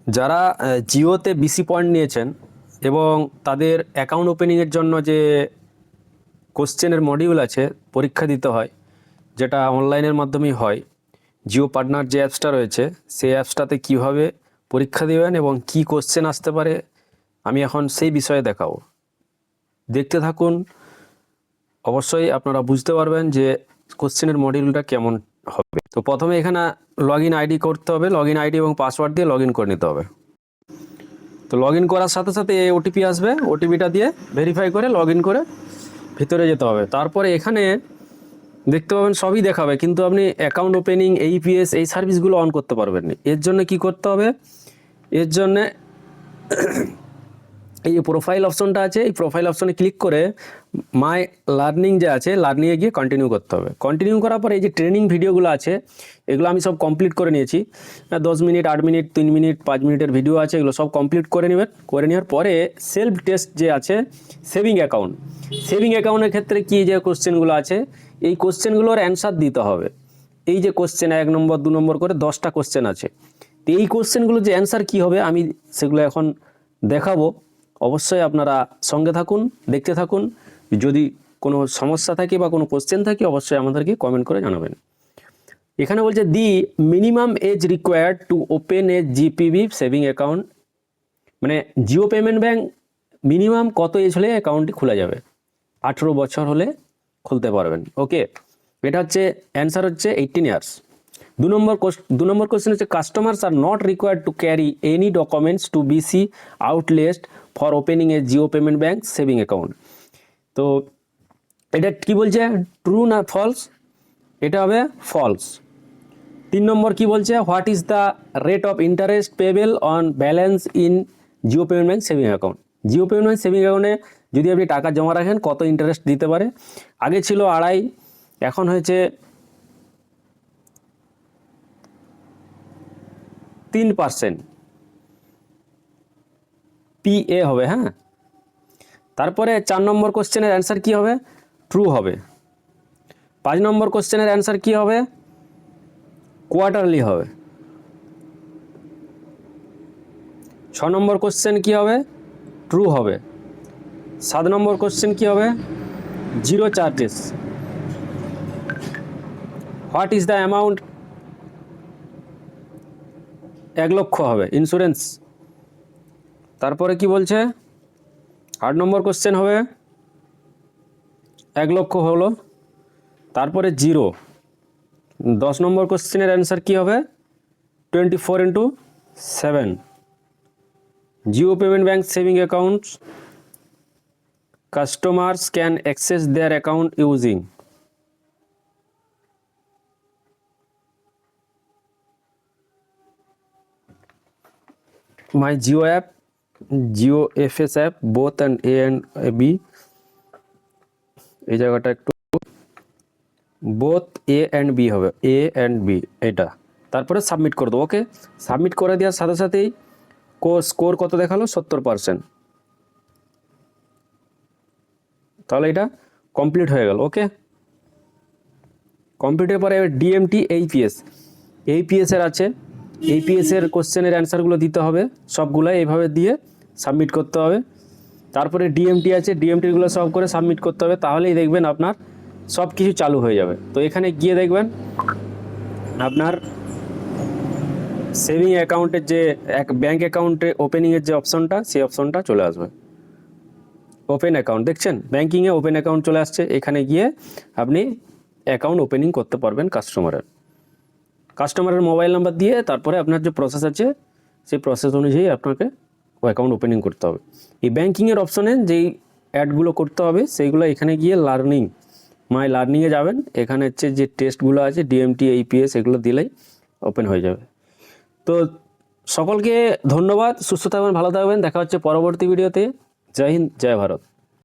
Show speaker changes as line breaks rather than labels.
যারা জিওতে BC point নিয়েছেন এবং তাদের অ্যাকাউন্ট ওপেনিংয়ের জন্য যে কোশ্চেনের মডিউল আছে পরীক্ষা দিতে হয়, যেটা অনলাইনের মাধ্যমেই হয়, জিও পার্টনার যে অ্যাপসটা রয়েছে সেই অ্যাপসটাতে কীভাবে পরীক্ষা দেবেন এবং কি কোশ্চেন আসতে পারে আমি এখন সেই বিষয়ে দেখাবো। দেখতে থাকুন, অবশ্যই আপনারা বুঝতে পারবেন যে কোশ্চেনের মডিউলটা কেমন হবে। তো প্রথমে এখানে লগইন আইডি করতে হবে, লগইন আইডি এবং পাসওয়ার্ড দিয়ে লগইন করে নিতে হবে। তো লগইন করার সাথে সাথে এই ওটিপি আসবে, ওটিপিটা দিয়ে ভেরিফাই করে লগইন করে ভিতরে যেতে হবে। তারপরে এখানে দেখতে পাবেন সবই দেখাবে, কিন্তু আপনি অ্যাকাউন্ট ওপেনিং, এইপিএস এই সার্ভিসগুলো অন করতে পারবেন না। এর জন্য কি করতে হবে, এর জন্যে এই যে প্রোফাইল অপশনটা আছে, এই প্রোফাইল অপশনে ক্লিক করে মাই লার্নিং যে আছে, লার্নিংয়ে গিয়ে কন্টিনিউ করতে হবে। কন্টিনিউ করার পরে এই যে ট্রেনিং ভিডিওগুলো আছে এগুলো আমি সব কমপ্লিট করে নিয়েছি। 10 মিনিট, 8 মিনিট, 3 মিনিট, 5 মিনিটের ভিডিও আছে, এগুলো সব কমপ্লিট করে নেবেন। করে নেওয়ার পরে সেলফ টেস্ট যে আছে সেভিং অ্যাকাউন্ট, সেভিং অ্যাকাউন্টের ক্ষেত্রে কি যে কোশ্চেনগুলো আছে এই কোশ্চেনগুলোর অ্যান্সার দিতে হবে। এই যে কোশ্চেন 1 নম্বর 2 নম্বর করে 10টা কোশ্চেন আছে, তো এই কোশ্চেনগুলো যে অ্যান্সার কী হবে আমি সেগুলো এখন দেখাবো। অবশ্যই আপনারা সঙ্গে থাকুন, দেখতে থাকুন। যদি কোনো সমস্যা থাকে বা কোনো কোশ্চেন থাকে অবশ্যই আমাদেরকে কমেন্ট করে জানাবেন। এখানে বলছে the minimum age required to open a GPB saving account, মানে জিও পেমেন্ট ব্যাঙ্ক মিনিমাম কত এজ হলে অ্যাকাউন্টটি খোলা যাবে? 18 বছর হলে খুলতে পারবেন। ওকে, এটা হচ্ছে অ্যান্সার হচ্ছে 18 ইয়ার্স। 2 নম্বর কোশ্চেন হচ্ছে customers are not required to carry any documents to BC outlets for opening a Jio payment bank saving account. তো এটা কি বলছে, ট্রু না ফলস? এটা হবে ফলস। 3 নম্বর কি বলছে, what is the rate of interest payable on balance in Jio payment bank saving account? Jio payment bank saving অ্যাকাউন্টে যদি আপনি টাকা জমা রাখেন কত ইন্টারেস্ট দিতে পারে? আগে ছিল 2.5, এখন হয়েছে 3%। PA হবে, হ্যাঁ। তারপরে 4 নম্বর কোশ্চেনের অ্যান্সার কি হবে? ট্রু হবে। 5 নম্বর কোশ্চেনের অ্যান্সার কি হবে? কোয়ার্টারলি হবে। 6 নম্বর কোশ্চেন কি হবে? ট্রু হবে। 7 নম্বর কোশ্চেন কি হবে? Zero charges. What is the amount? 1 লক্ষ হবে, ইন্স্যুরেন্স। তারপরে কি বলছে, 8 নম্বর কোশ্চেন হবে 1 লক্ষ হলো, তারপরে 0। 10 নম্বর কোশ্চেনের অ্যান্সার কি হবে? 24/7। Jio payment bank saving accounts customers can access their account using my Jio app, Jio FS app, both and A and B। এই জায়গাটা একটু both A and B হবে, A and B এটা। তারপরে সাবমিট করে দেবো। ওকে, সাবমিট করে দেওয়ার সাথে সাথেই স্কোর কত দেখালো? 70%। তাহলে এটা কমপ্লিট হয়ে গেল। ওকে, কমপ্লিটের পরে ডিএমটি এইপিএসের আছে, এইপিএসের কোশ্চেনের অ্যান্সারগুলো দিতে হবে সবগুলো, এইভাবে দিয়ে সাবমিট করতে হবে। তারপরে ডিএমটি আছে, ডিএমটিগুলো সব করে সাবমিট করতে হবে, তাহলেই দেখবেন আপনার সব কিছু চালু হয়ে যাবে। তো এখানে গিয়ে দেখবেন আপনার সেভিং অ্যাকাউন্টের যে ব্যাঙ্ক অ্যাকাউন্টে ওপেনিংয়ের যে অপশনটা, সেই অপশনটা চলে আসবে। ওপেন অ্যাকাউন্ট দেখছেন, ব্যাঙ্কিংয়ে ওপেন অ্যাকাউন্ট চলে আসছে। এখানে গিয়ে আপনি অ্যাকাউন্ট ওপেনিং করতে পারবেন কাস্টমারের মোবাইল নাম্বার দিয়ে। তারপরে আপনার যে প্রসেস আছে সেই প্রসেস অনুযায়ী আপনাকে অ্যাকাউন্ট ওপেনিং করতে হবে। এই ব্যাঙ্কিংয়ের অপশনে যেই অ্যাডগুলো করতে হবে সেইগুলো এখানে গিয়ে মাই লার্নিংয়ে যাবেন। এখানে হচ্ছে যে টেস্টগুলো আছে ডিএমটি, এইপিএস, এগুলো দিলেই ওপেন হয়ে যাবে। তো সকলকে ধন্যবাদ, সুস্থ থাকবেন, ভালো থাকবেন, দেখা হচ্ছে পরবর্তী ভিডিওতে। জয় হিন্দ, জয় ভারত।